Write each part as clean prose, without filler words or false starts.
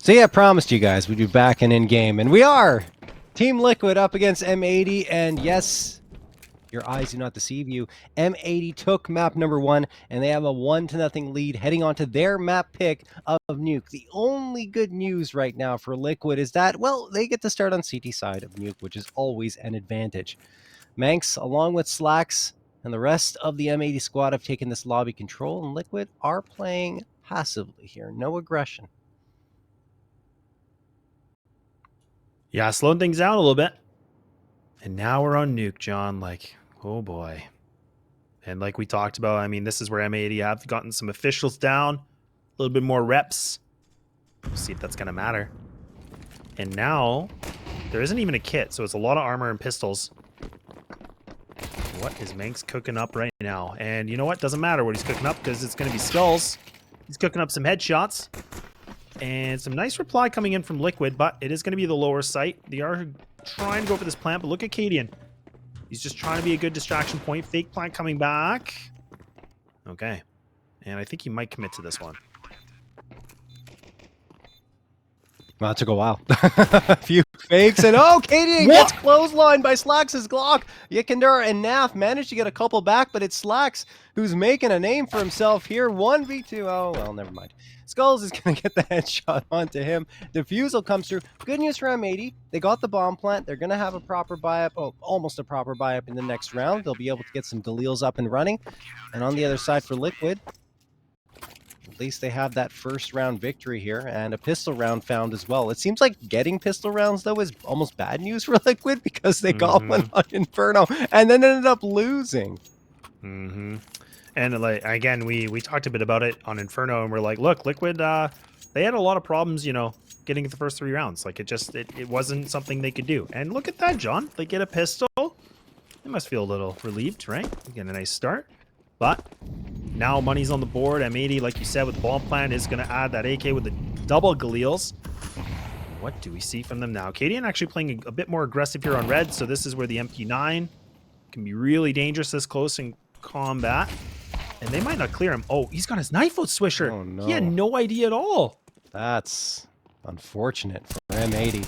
So yeah, I promised you guys we'd be back and in game, and we are! Team Liquid up against M80, and yes, your eyes do not deceive you. M80 took map number 1, and they have a 1-0 lead heading on to their map pick of Nuke. The only good news right now for Liquid is that, well, they get to start on CT side of Nuke, which is always an advantage. Manx, along with Slacks, and the rest of the M80 squad have taken this lobby control, and Liquid are playing passively here. No aggression. Yeah, slowing things down a little bit. And now we're on Nuke, John. Like, oh boy. And like we talked about, I mean, this is where M80 have gotten some officials down. A little bit more reps. We'll see if that's going to matter. And now, there isn't even a kit, so it's a lot of armor and pistols. What is Manx cooking up right now? And you know what? Doesn't matter what he's cooking up, because it's going to be skulls. He's cooking up some headshots. And some nice reply coming in from Liquid, but it is going to be the lower site. They are trying to go for this plant, but look at Cadian. He's just trying to be a good distraction point. Fake plant coming back. Okay. And I think he might commit to this one. Well, that took a while. A few fakes, and oh, Cadian gets clotheslined by Slacks' Glock. Yekindar and Naf managed to get a couple back, but it's Slacks who's making a name for himself here. 1v2. Oh, well, never mind. Skulls is going to get the headshot onto him. Defusal comes through. Good news for M80. They got the bomb plant. They're going to have a proper buy-up. Oh, almost a proper buy-up in the next round. They'll be able to get some Galils up and running. And on the other side for Liquid, at least they have that first round victory here, and a pistol round found as well. It seems like getting pistol rounds, though, is almost bad news for Liquid, because they got one on Inferno and then ended up losing. And like, again, we talked a bit about it on Inferno, and we're like, look, Liquid, they had a lot of problems, you know, getting the first 3 rounds. Like, it wasn't something they could do. And look at that, John. They get a pistol. They must feel a little relieved, right? Get a nice start. But now money's on the board. M80, like you said, with the bomb plant, is going to add that AK with the double Galils. What do we see from them now? Cadian actually playing a bit more aggressive here on red, so this is where the MP9 can be really dangerous this close in combat. And they might not clear him. Oh, he's got his knife out swisher. Oh, no. He had no idea at all. That's unfortunate for M80.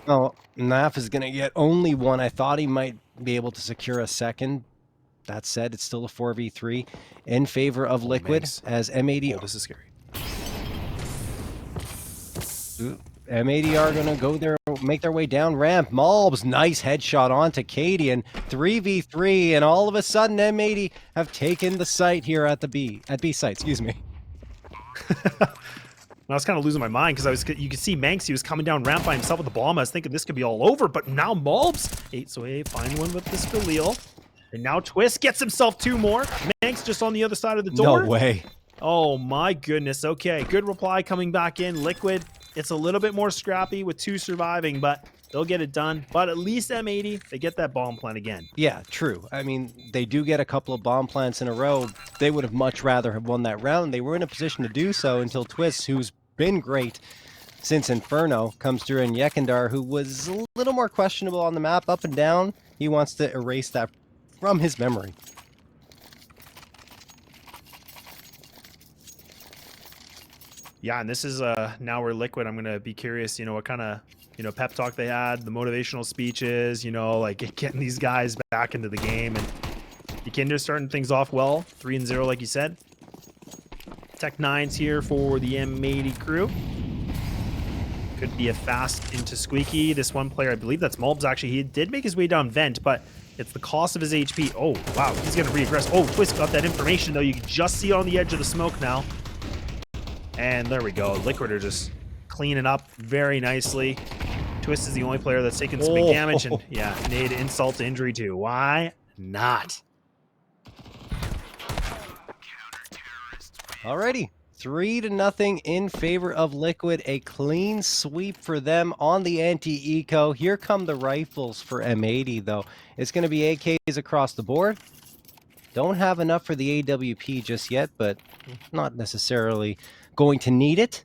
Oh, Naf is going to get only one. I thought he might be able to secure a second. That said, it's still a 4v3 in favor of Liquid, as M80... Oh, this is scary. M80 are going to go there, make their way down ramp. Malbs, nice headshot onto Cadian. 3v3, and all of a sudden M80 have taken the site here at the B site, excuse me. I was kind of losing my mind, because you could see Manx, he was coming down ramp by himself with the bomb. I was thinking this could be all over, but now Malbs, 8 so a find one with this Galil. And now Twist gets himself 2 more. Manx just on the other side of the door. No way. Oh my goodness. Okay, good reply coming back in. Liquid, it's a little bit more scrappy with 2 surviving, but they'll get it done. But at least M80, they get that bomb plant again. Yeah, true. I mean, they do get a couple of bomb plants in a row. They would have much rather have won that round. They were in a position to do so until Twist, who's been great since Inferno, comes through, and Yekindar, who was a little more questionable on the map, up and down. He wants to erase that from his memory. Yeah, and this is now we're Liquid. I'm gonna be curious, you know, what kind of, you know, pep talk they had, the motivational speeches, you know, like getting these guys back into the game. And Yekindar starting things off well, 3-0, like you said. Tech 9's here for the M80 crew. Could be a fast into Squeaky. This one player, I believe that's Malbs, actually. He did make his way down vent, but it's the cost of his HP. Oh, wow. He's going to reaggress. Oh, Twist got that information, though. You can just see it on the edge of the smoke now. And there we go. Liquid are just cleaning up very nicely. Twist is the only player that's taken some big damage. And, yeah, made insult to injury, too. Why not? Alrighty. 3-0 in favor of Liquid. A clean sweep for them on the anti-eco. Here come the rifles for M80, though. It's going to be AKs across the board. Don't have enough for the AWP just yet, but not necessarily going to need it.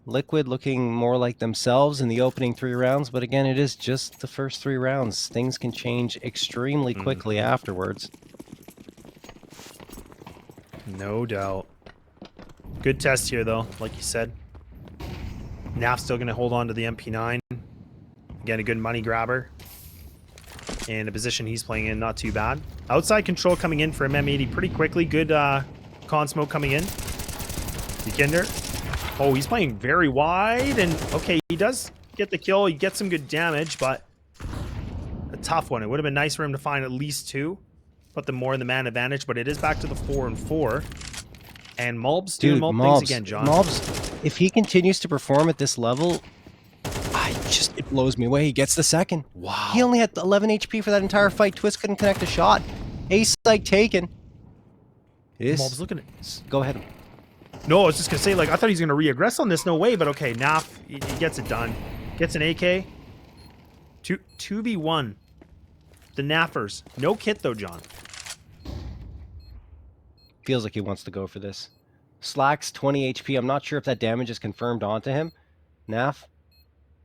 Liquid looking more like themselves in the opening 3 rounds, but again, it is just the first 3 rounds. Things can change extremely quickly afterwards. No doubt. Good test here, though, like you said. Naf's still going to hold on to the MP9. Again, a good money grabber. And the position he's playing in, not too bad. Outside control coming in for M80 pretty quickly. Good con smoke coming in. Yekindar. Oh, he's playing very wide. And okay, he does get the kill. He gets some good damage, but a tough one. It would have been nice for him to find at least 2. Put them more in the man advantage, but it is back to the 4 and 4. And Mulb's doing things again, John. Mulb's, if he continues to perform at this level, it blows me away. He gets the second. Wow. He only had 11 HP for that entire fight. Twist couldn't connect a shot. Ace site taken. Mulb's looking at... Go ahead. No, I was just going to say, like, I thought he was going to re-aggress on this. No way, but okay, Naf, he gets it done. Gets an AK. 2v1. The Naffers. No kit, though, John. Feels like he wants to go for this. Slacks 20 HP. I'm not sure if that damage is confirmed onto him. Naf,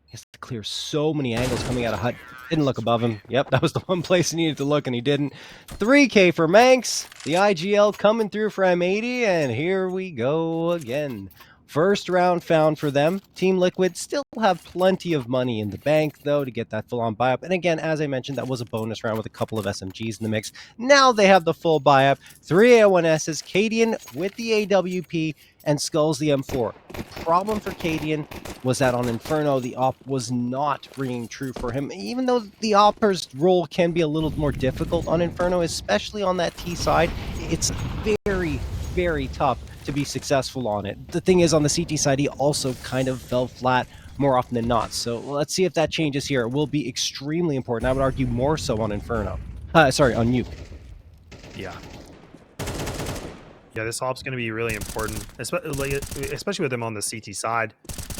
he has to clear so many angles coming out of hut. Didn't look above him. Yep, that was the one place he needed to look, and he didn't. 3K for Manx. The IGL coming through for M80, and here we go again. First round found for them. Team Liquid still have plenty of money in the bank, though, to get that full-on buy-up. And again, as I mentioned, that was a bonus round with a couple of SMGs in the mix. Now they have the full buy-up. 3 A1Ss, Cadian with the AWP, and Skulls the M4. The problem for Cadian was that on Inferno, the op was not ringing true for him, even though the opper's role can be a little more difficult on Inferno, especially on that T side. It's very, very tough to be successful on it. The thing is, on the CT side, he also kind of fell flat more often than not. So let's see if that changes here. It will be extremely important. I would argue more so on Inferno. Sorry, on Nuke. Yeah. Yeah, this op's going to be really important, especially with him on the CT side.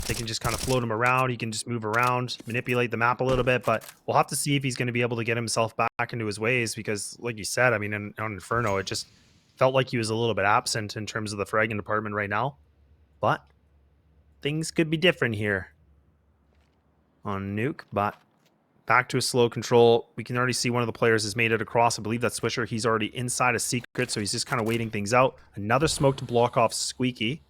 They can just kind of float him around. He can just move around, manipulate the map a little bit, but we'll have to see if he's going to be able to get himself back into his ways because, like you said, I mean, on Inferno, it just felt like he was a little bit absent in terms of the fragging department right now. But things could be different here on Nuke, but back to a slow control. We can already see one of the players has made it across. I believe that's Swisher. He's already inside a secret, so he's just kind of waiting things out. Another smoke to block off Squeaky.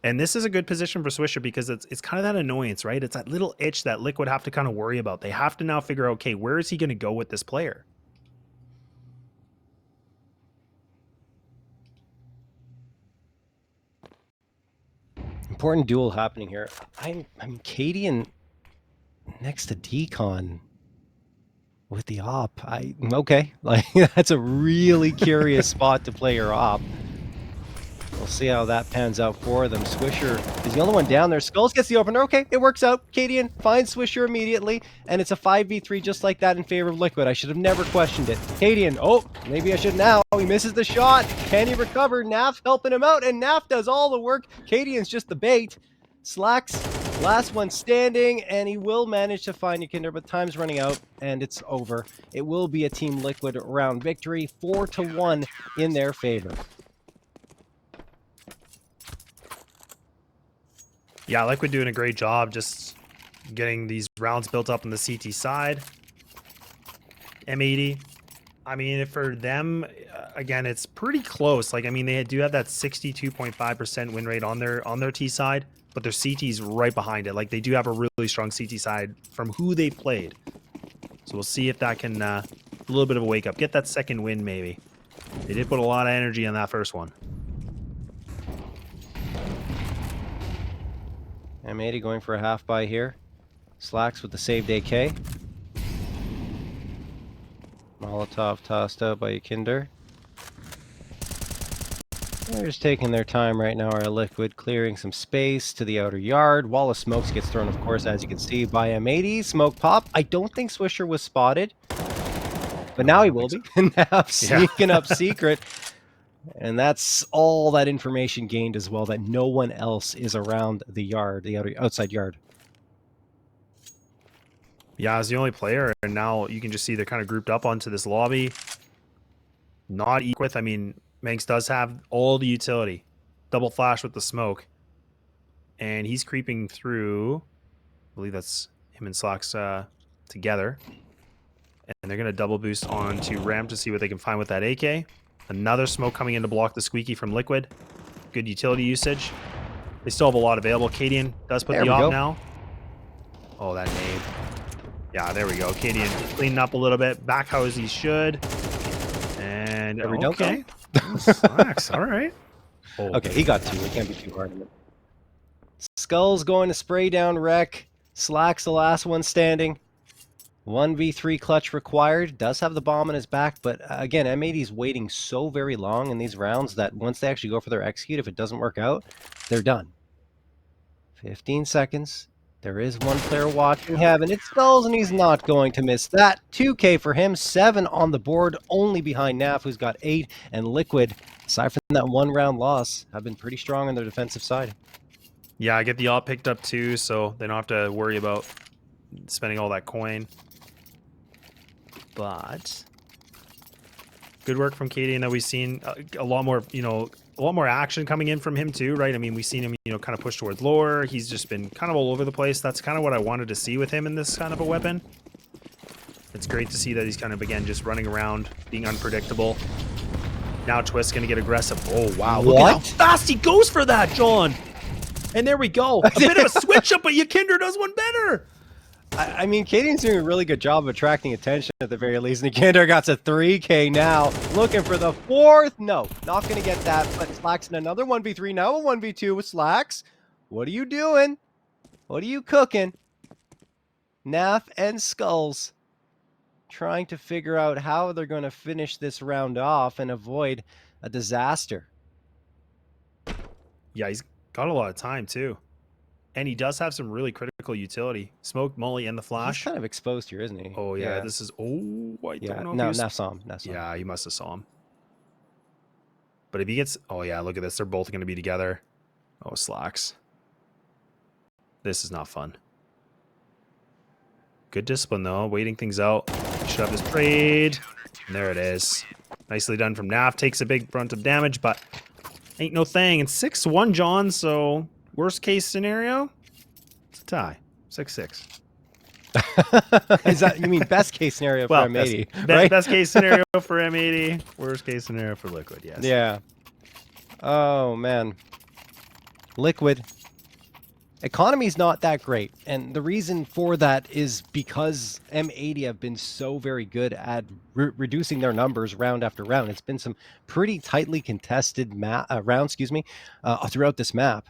And this is a good position for Swisher because it's kind of that annoyance, right? It's that little itch that Liquid have to kind of worry about. They have to now figure out, okay, where is he going to go with this player? Important duel happening here. I'm Cadian next to Decon with the op. Okay, like that's a really curious spot to play your op. We'll see how that pans out for them. Swisher is the only one down there. Skulls gets the opener. Okay, it works out. Cadian finds Swisher immediately, and it's a 5v3 just like that in favor of Liquid. I should have never questioned it. Cadian, oh, maybe I should now. He misses the shot. Can he recover? Naf helping him out, and Naf does all the work. Cadian's just the bait. Slacks, last one standing, and he will manage to find Yekindar, but time's running out, and it's over. It will be a Team Liquid round victory, 4-1 in their favor. Yeah, Liquid doing a great job just getting these rounds built up on the CT side. M80. I mean, for them, again, it's pretty close. Like, I mean, they do have that 62.5% win rate on their T side, but their CT's right behind it. Like, they do have a really strong CT side from who they played. So we'll see if that can, a little bit of a wake up. Get that second win, maybe. They did put a lot of energy on that first one. M80 going for a half buy here. Slacks with the saved AK. Molotov tossed out by Yekindar. They're just taking their time right now, our Liquid, clearing some space to the outer yard. Wall of smokes gets thrown, of course, as you can see, by M80. Smoke pop. I don't think Swisher was spotted, but now he will be. Now sneaking up secret. And that's all that information gained as well, that no one else is around the yard, the outside yard. Yeah, as the only player, and now you can just see they're kind of grouped up onto this lobby. Not equal with, I mean, Manx does have all the utility. Double flash with the smoke. And he's creeping through. I believe that's him and Slacks together. And they're going to double boost onto ramp to see what they can find with that AK. Another smoke coming in to block the Squeaky from Liquid. Good utility usage. They still have a lot available. Cadian does put There the we op go. now. Oh, that nade. Yeah, there we go. Cadian cleaning up a little bit. Back how as he should. And There we go. okay. Slacks. All right. Oh. Okay, he got 2. It can't be too hard on him. Skull's going to spray down Wreck. Slack's the last one standing. 1v3 clutch required. Does have the bomb in his back, but again, M80's waiting so very long in these rounds that once they actually go for their execute, if it doesn't work out, they're done. 15 seconds. There is one player watching heaven. It's Skulls, and he's not going to miss that. 2K for him, 7 on the board, only behind Naf, who's got 8, and Liquid, aside from that 1-round loss, have been pretty strong on their defensive side. Yeah, I get the op picked up too, so they don't have to worry about spending all that coin. But good work from Cadian that we've seen. A lot more, a lot more action coming in from him too, right? I mean, we've seen him, kind of push towards lower. He's just been kind of all over the place. That's kind of what I wanted to see with him in this kind of a weapon. It's great to see that he's kind of, again, just running around, being unpredictable. Now Twist's going to get aggressive. Oh, wow. Look at how fast he goes for that, John. And there we go. A bit of a switch up, but yekindar does one better. I mean, Cadian's doing a really good job of attracting attention at the very least. And yekindar got to 3K now, looking for the 4th. No, not going to get that, but Slacks in another 1v3, now a 1v2 with Slacks. What are you doing? What are you cooking? Naf and Skulls trying to figure out how they're going to finish this round off and avoid a disaster. Yeah, he's got a lot of time too. And he does have some really critical utility. Smoke, Molly, and the flash. He's kind of exposed here, isn't he? Oh, yeah. This is... Oh, I don't know. No, Naf saw him. Yeah, he must have saw him. But if he gets... Oh, yeah, look at this. They're both going to be together. Oh, slacks. This is not fun. Good discipline, though. Waiting things out. Should have his trade. And there it is. Nicely done from Naf. Takes a big brunt of damage, but ain't no thing. And 6-1, John, so... Worst case scenario, it's a tie. 6-6. Is that, you mean best case scenario for M80? Right? Best case scenario for M80. Worst case scenario for Liquid, yes. Yeah. Oh, man. Liquid. Economy's not that great. And the reason for that is because M80 have been so very good at reducing their numbers round after round. It's been some pretty tightly contested rounds, throughout this map.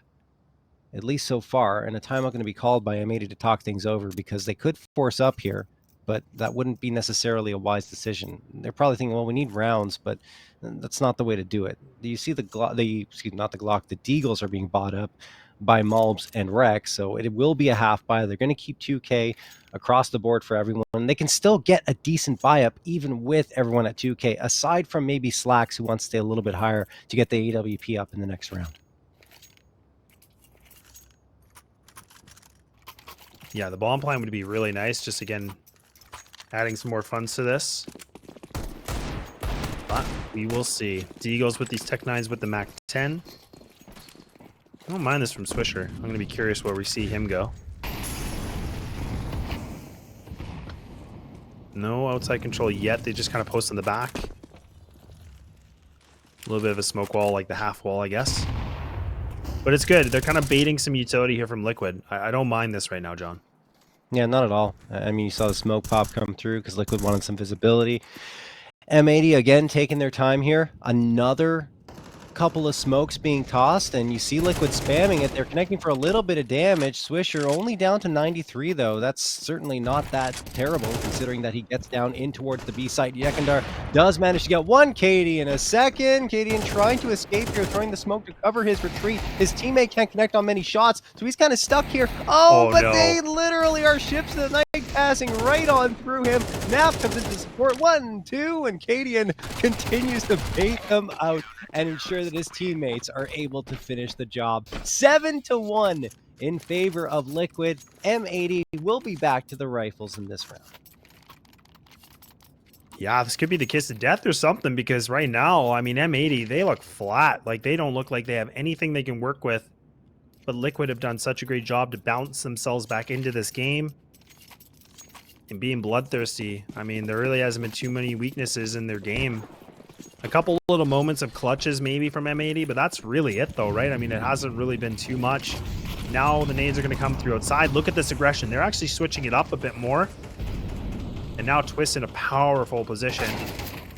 At least so far, and a timeout going to be called by M80 to talk things over because they could force up here, but that wouldn't be necessarily a wise decision. They're probably thinking, well, we need rounds, but that's not the way to do it. You see the Deagles are being bought up by Mulbs and Rex, so it will be a half buy. They're going to keep 2K across the board for everyone. They can still get a decent buy up even with everyone at 2K, aside from maybe Slacks, who wants to stay a little bit higher to get the AWP up in the next round. Yeah, the bomb plan would be really nice. Just, again, adding some more funds to this. But we will see. Deagles with these Tech 9s with the Mac 10. I don't mind this from Swisher. I'm going to be curious where we see him go. No outside control yet. They just kind of post in the back. A little bit of a smoke wall, like the half wall, I guess. But it's good. They're kind of baiting some utility here from Liquid. I don't mind this right now, John. Yeah, not at all. I mean, you saw the smoke pop come through because Liquid wanted some visibility. M80, again, taking their time here. Another couple of smokes being tossed, and you see Liquid spamming it. They're connecting for a little bit of damage. Swisher only down to 93, though. That's certainly not that terrible, considering that he gets down in towards the B site. Yekindar does manage to get one. Katie in a second. Cadian trying to escape here, throwing the smoke to cover his retreat. His teammate can't connect on many shots, so he's kind of stuck here. Oh, but no. They literally are ships of the night passing right on through him. Naf comes into support. 1, 2, and Cadian continues to bait them out and ensure that his teammates are able to finish the job. 7-1 in favor of Liquid. M80 will be back to the rifles in this round. Yeah, this could be the kiss of death or something, because right now, I mean, M80, they look flat. Like, they don't look like they have anything they can work with. But Liquid have done such a great job to bounce themselves back into this game. And being bloodthirsty. I mean, there really hasn't been too many weaknesses in their game. A couple little moments of clutches maybe from M80, but that's really it though, right? I mean, it hasn't really been too much. Now the nades are going to come through outside. Look at this aggression. They're actually switching it up a bit more. And now Twist in a powerful position.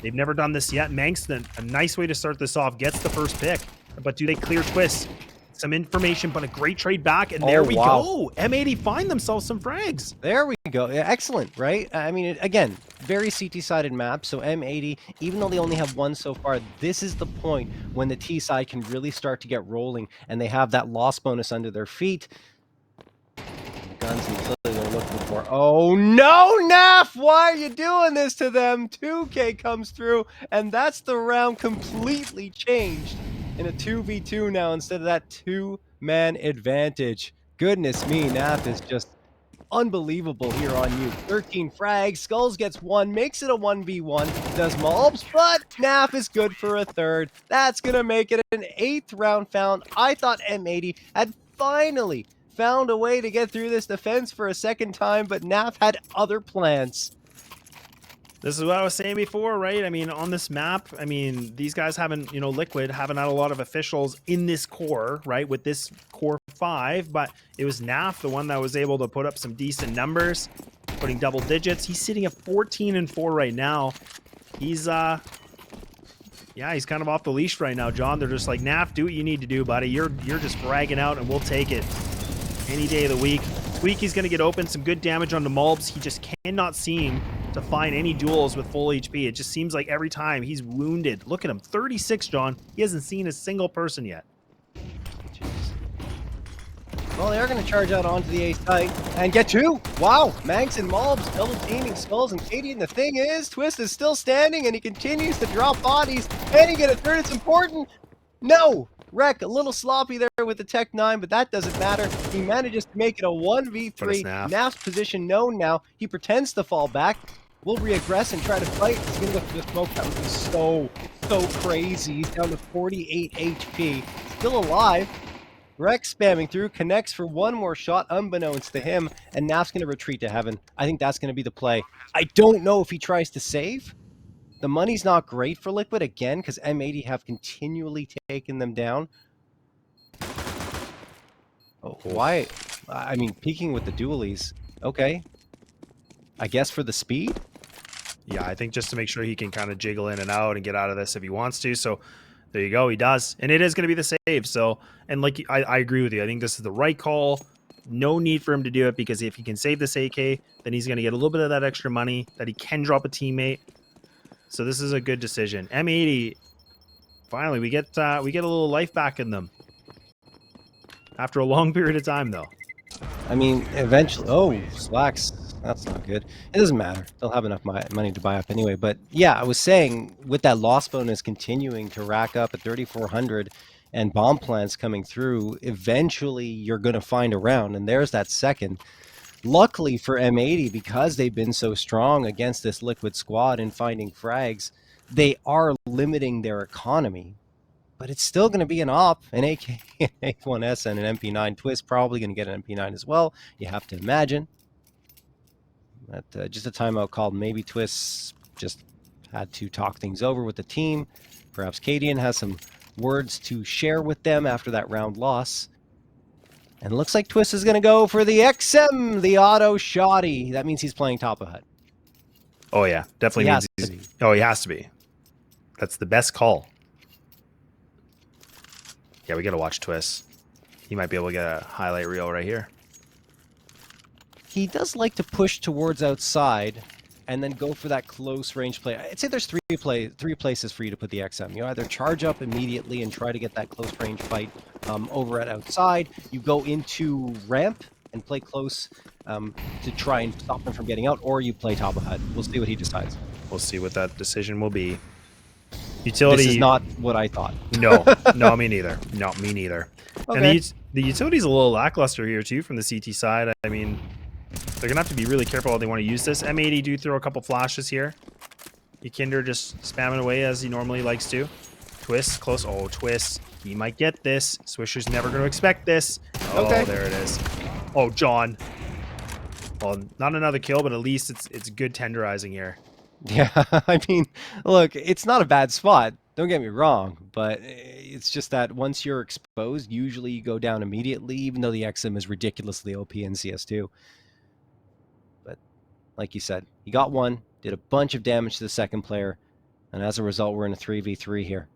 They've never done this yet. Manx, a nice way to start this off, gets the first pick. But do they clear Twist? Some information, but a great trade back. And there we go. M80 find themselves some frags. There we go. Yeah, excellent, right? I mean, again, very CT-sided map. So M80, even though they only have one so far, this is the point when the T side can really start to get rolling and they have that loss bonus under their feet. Guns and clearly they're looking for. Oh no, Naf! Why are you doing this to them? 2K comes through, and that's the round completely changed in a 2v2 now instead of that two-man advantage. Goodness me, Naf is just unbelievable here on you. 13 frags, Skulls gets one, makes it a 1v1, does Mulbs, but Naf is good for a third. That's gonna make it an 8th round found. I thought M80 had finally found a way to get through this defense for a second time, but Naf had other plans. This is what I was saying before, right? I mean, on this map, I mean, these guys haven't, you know, Liquid haven't had a lot of officials in this core, right? With this core 5, but it was Naf, the one that was able to put up some decent numbers, putting double digits. He's sitting at 14-4 right now. He's, yeah, he's kind of off the leash right now, John. They're just like, Naf, do what you need to do, buddy. You're just fragging out, and we'll take it any day of the week. Squeaky's going to get open, some good damage on the Mulbs. He just cannot seem to find any duels with full HP. It just seems like every time he's wounded. Look at him, 36, John. He hasn't seen a single person yet. Jeez. Well, they're going to charge out onto the A site and get two. Wow, Manx and Mulbs double teaming Skulls and Katie. And the thing is, Twist is still standing and he continues to drop bodies. And he get a third. It's important. No. Wreck a little sloppy there with the Tech 9, but that doesn't matter. He manages to make it a 1v3. Naf's position known now. He pretends to fall back. Will reaggress and try to fight. He's going to go for the smoke. That would be so crazy. He's down to 48 HP. Still alive. Wreck spamming through. Connects for one more shot, unbeknownst to him. And Naf's going to retreat to heaven. I think that's going to be the play. I don't know if he tries to save. The money's not great for Liquid, again, because M80 have continually taken them down. Oh, why? I mean, peeking with the dualies. Okay. I guess for the speed? Yeah, I think just to make sure he can kind of jiggle in and out and get out of this if he wants to. So there you go. He does. And it is going to be the save. So, and like, I agree with you. I think this is the right call. No need for him to do it because if he can save this AK, then he's going to get a little bit of that extra money that he can drop a teammate. So this is a good decision. M80, finally, we get a little life back in them. After a long period of time, though. I mean, eventually... Oh, Slacks. That's not good. It doesn't matter. They'll have enough money to buy up anyway. But yeah, I was saying, with that loss bonus continuing to rack up at 3,400 and bomb plants coming through, eventually you're going to find a round. And there's that second. Luckily for M80, because they've been so strong against this Liquid squad in finding frags, they are limiting their economy. But it's still going to be an op, an AK, an A1S, and an MP9. Twist probably going to get an MP9 as well, you have to imagine. But just a timeout called. Maybe Twist just had to talk things over with the team. Perhaps Cadian has some words to share with them after that round loss. And it looks like Twist is going to go for the XM, the auto shoddy. That means he's playing top of HUD. Oh, yeah. Definitely means he's... Oh, he has to be. That's the best call. Yeah, we got to watch Twist. He might be able to get a highlight reel right here. He does like to push towards outside and then go for that close range play. I'd say there's three places for you to put the XM. You either charge up immediately and try to get that close range fight over at outside. You go into ramp and play close to try and stop him from getting out, or you play top of HUD. We'll see what he decides. We'll see what that decision will be. Utility. This is not what I thought. No, me neither. No, me neither. Okay. And the utility's a little lackluster here too from the CT side. I mean, they're gonna have to be really careful how they want to use this. M80 do throw a couple flashes here. Yekindar just spamming away as he normally likes to. Twist close. Oh, Twist. He might get this. Swisher's never going to expect this. Oh, okay. There it is. Oh, John. Well, not another kill, but at least it's good tenderizing here. Yeah, I mean, look, it's not a bad spot. Don't get me wrong, but it's just that once you're exposed, usually you go down immediately, even though the XM is ridiculously OP in CS2. But like you said, he got one, did a bunch of damage to the second player, and as a result, we're in a 3v3 here.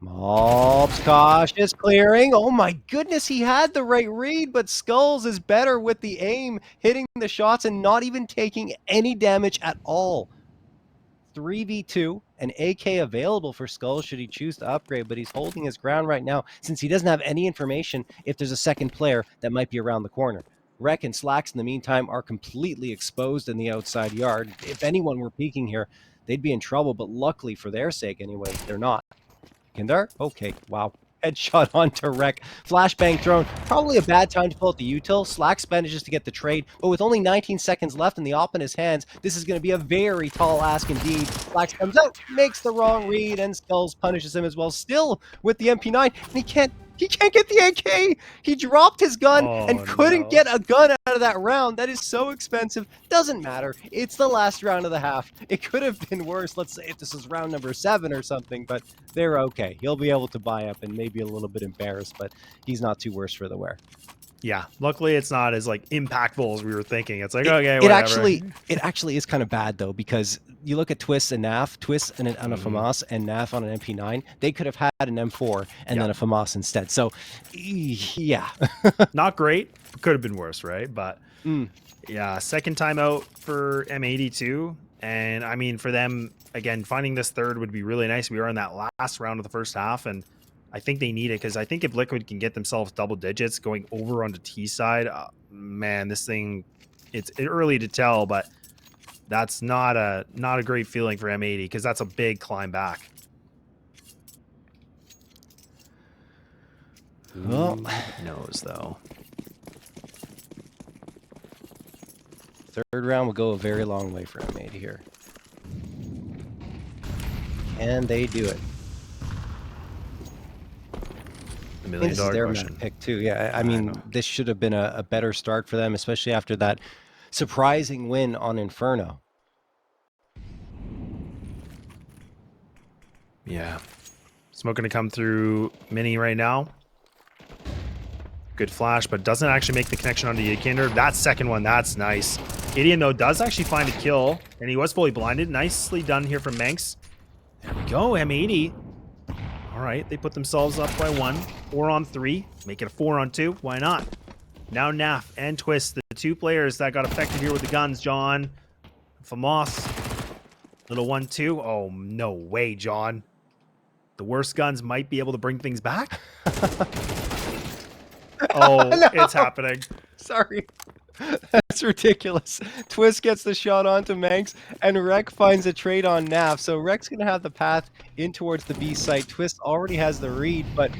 Mobs cautious clearing. Oh my goodness, he had the right read, but Skulls is better with the aim, hitting the shots and not even taking any damage at all. 3v2, an AK available for Skulls should he choose to upgrade, but he's holding his ground right now since he doesn't have any information if there's a second player that might be around the corner. Rek and Slacks in the meantime are completely exposed in the outside yard. If anyone were peeking here, they'd be in trouble, but luckily for their sake anyway, they're not. Yekindar? Okay, wow. Headshot onto Rek. Flashbang thrown. Probably a bad time to pull out the util. Slacks manages to get the trade, but with only 19 seconds left in the op in his hands, this is going to be a very tall ask indeed. Slacks comes out, makes the wrong read, and Skulls punishes him as well. Still with the MP9, and he can't get the AK. He dropped his gun and couldn't get a gun out of that round. That is so expensive. Doesn't matter. It's the last round of the half. It could have been worse. Let's say if this is round number 7 or something, but they're okay. He'll be able to buy up and maybe a little bit embarrassed, but he's not too worse for the wear. Yeah, luckily it's not as like impactful as we were thinking. It's like, okay, whatever. It actually is kind of bad though, because you look at Twist and Naf, Twist and on a FAMAS and Naf on an MP9, they could have had an M4 and then a FAMAS instead. So yeah. Not great, could have been worse, right? But yeah, second time out for M80 and I mean for them again, finding this third would be really nice. We were in that last round of the first half, and I think they need it because I think if Liquid can get themselves double digits going over on the T side, man, this thing, it's early to tell, but that's not a great feeling for M80 because that's a big climb back. Well, who knows though. Third round will go a very long way for M80 here. And they do it. $1 million this is their question. map pick too. Yeah, I mean, this should have been a better start for them, especially after that surprising win on Inferno. Yeah. Smoke going to come through Mini right now. Good flash, but doesn't actually make the connection onto Yekindar. That second one, that's nice. Gideon, though, does actually find a kill, and he was fully blinded. Nicely done here from Manx. There we go, M80. All right, they put themselves up by 1. 4 on 3. Make it a 4 on 2. Why not? Now Naf and Twist, the two players that got affected here with the guns. John, FAMAS. Little 1-2. Oh, no way, John. The worst guns might be able to bring things back. Oh, no. It's happening. Sorry. That's ridiculous. Twist gets the shot onto Manx, and Rek finds a trade on Naf. So Rek's going to have the path in towards the B site. Twist already has the read, but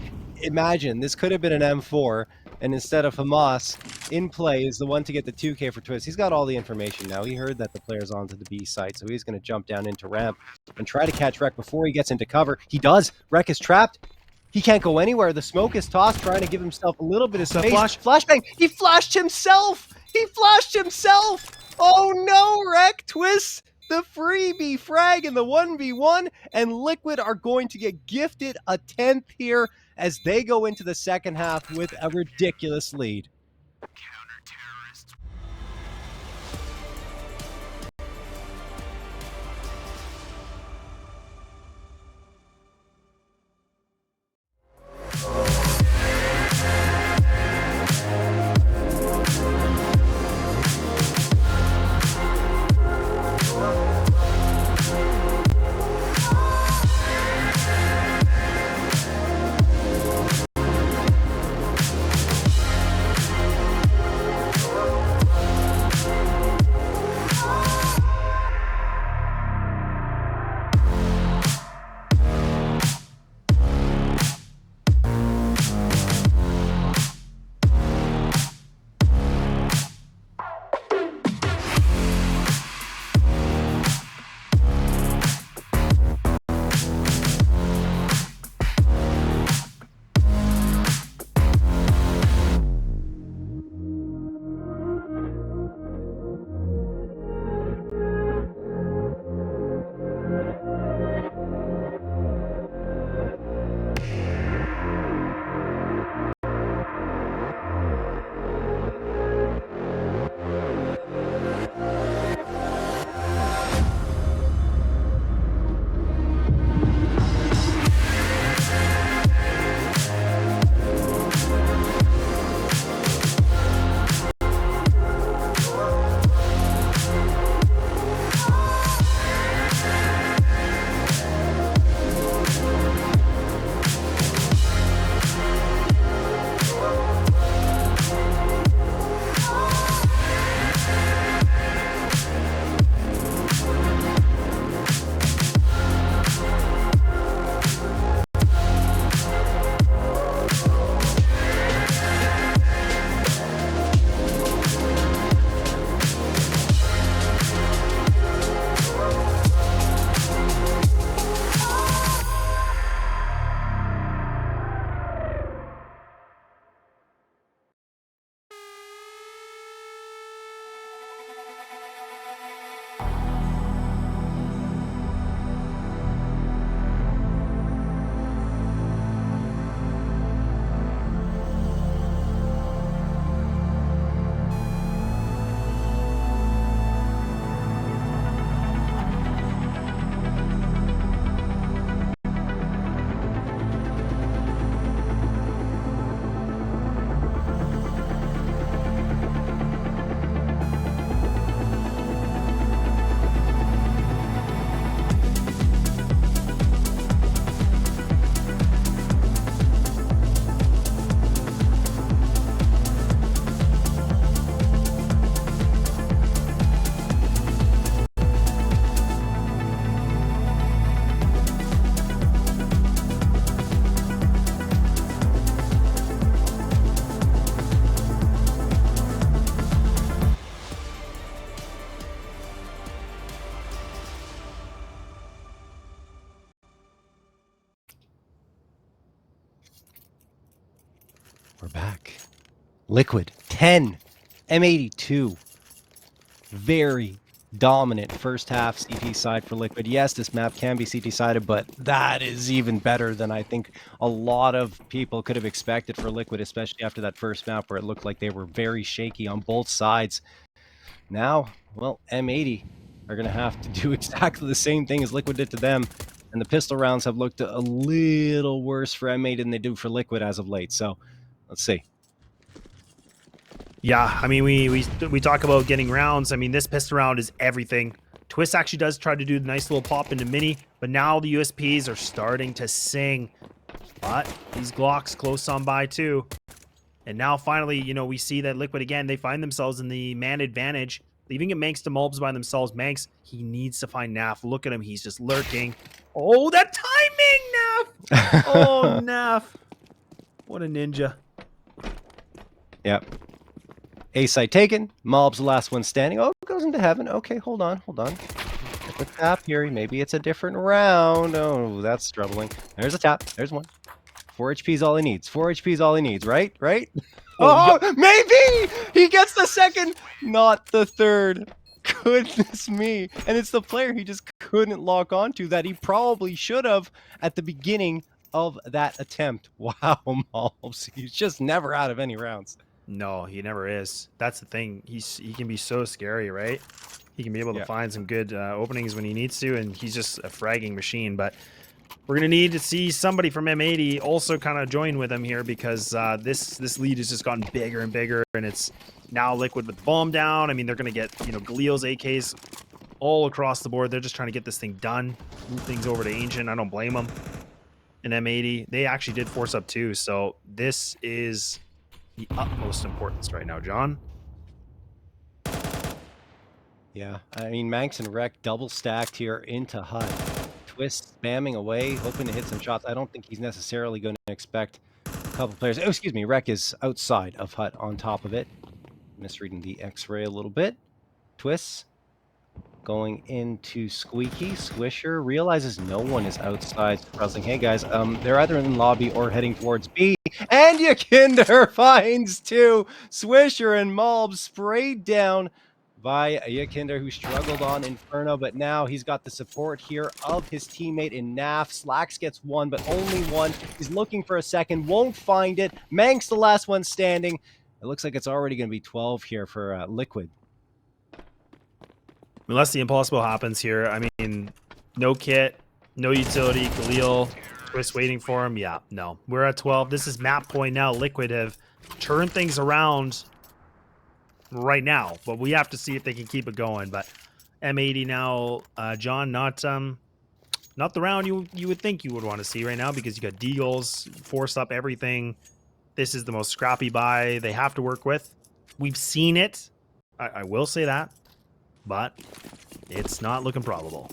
imagine, this could have been an M4, and instead of Hamas, in play is the one to get the 2K for Twist. He's got all the information now. He heard that the player's onto the B site, so he's going to jump down into ramp and try to catch Rek before he gets into cover. He does. Rek is trapped. He can't go anywhere. The smoke is tossed, trying to give himself a little bit of space. Flashbang. He flashed himself. He flashed himself. Oh no, Rek. Twist the freebie frag in the 1v1, and Liquid are going to get gifted a 10th here as they go into the second half with a ridiculous lead. We're back. Liquid 10, M82. Very dominant first half CT side for Liquid. Yes, this map can be CT sided, but that is even better than I think a lot of people could have expected for Liquid, especially after that first map where it looked like they were very shaky on both sides. Now, well, M80 are going to have to do exactly the same thing as Liquid did to them. And the pistol rounds have looked a little worse for M80 than they do for Liquid as of late. So let's see. Yeah, I mean, we talk about getting rounds. I mean, this pistol round is everything. Twist actually does try to do the nice little pop into mini, but now the USPs are starting to sing. But these Glocks close on by too. And now finally, you know, we see that Liquid again, they find themselves in the man advantage, leaving it Manx to Mulbs by themselves. Manx, he needs to find Naf. Look at him, he's just lurking. Oh, that timing, Naf! Oh, Naf. What a ninja. Yep. A site taken. Mob's the last one standing. Oh, it goes into heaven. Okay, hold on. Get the tap here. Maybe it's a different round. Oh, that's troubling. There's a tap. There's one. 4 HP is all he needs. 4 HP is all he needs, right? Right? Oh, maybe! He gets the second, not the third. Goodness me. And it's the player he just couldn't lock onto that he probably should have at the beginning of that attempt. Wow, Mobs. He's just never out of any rounds. No, he never is. That's the thing. He can be so scary, right? He can be able to find some good openings when he needs to, and he's just a fragging machine. But we're going to need to see somebody from M80 also kind of join with him here, because this lead has just gotten bigger and bigger, and it's now Liquid with the bomb down. I mean, they're going to get, you know, Galil's AKs all across the board. They're just trying to get this thing done, move things over to Ancient. I don't blame them. And M80, they actually did force up too, so this is the utmost importance right now, John. Yeah, I mean, Manx and Wreck double stacked here into Hut. Twist spamming away, hoping to hit some shots. I don't think he's necessarily going to expect a couple players. Oh, excuse me, Wreck is outside of Hut on top of it. Misreading the X-ray a little bit. Twists going into Squeaky. Swisher realizes no one is outside. Surprising. Hey guys, they're either in lobby or heading towards B. And Yekindar finds two. Swisher and Mulb sprayed down by Yekindar, who struggled on Inferno, but now he's got the support here of his teammate in Naf. Slacks gets one, but only one. He's looking for a second, won't find it. Manx the last one standing. It looks like it's already going to be 12 here for Liquid. Unless the impossible happens here. I mean, no kit, no utility, Galil, Twist waiting for him. Yeah, no. We're at 12. This is map point now. Liquid have turned things around right now, but we have to see if they can keep it going. But M80 now, John, not the round you would think you would want to see right now, because you got Deagles, force up everything. This is the most scrappy buy they have to work with. We've seen it. I will say that. But it's not looking probable.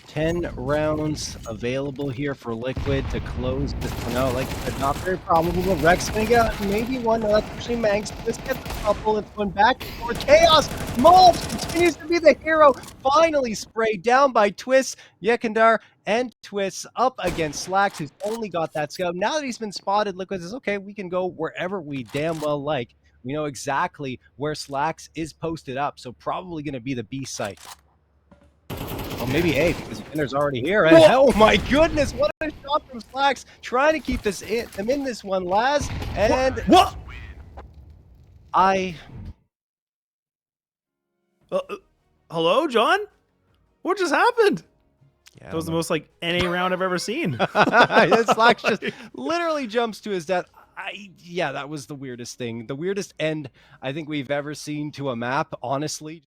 Ten rounds available here for Liquid to close this one out. Like I said, not very probable, but Rex gonna get maybe one. No, that's actually Manx. Let's get the couple. It's going back and forth. Chaos. Mulb continues to be the hero. Finally sprayed down by Twist. Yekindar and Twist up against Slacks, who's only got that scout. Now that he's been spotted, Liquid says, okay, we can go wherever we damn well like. We know exactly where Slacks is posted up, so probably going to be the B site. Oh, maybe A, because Yekindar's already here. And oh my goodness, what a shot from Slacks. Trying to keep them in this one, Laz. And what? Hello, John? What just happened? Yeah, that was the most like NA round I've ever seen. Slacks just literally jumps to his death. Yeah, that was the weirdest thing. The weirdest end I think we've ever seen to a map, honestly.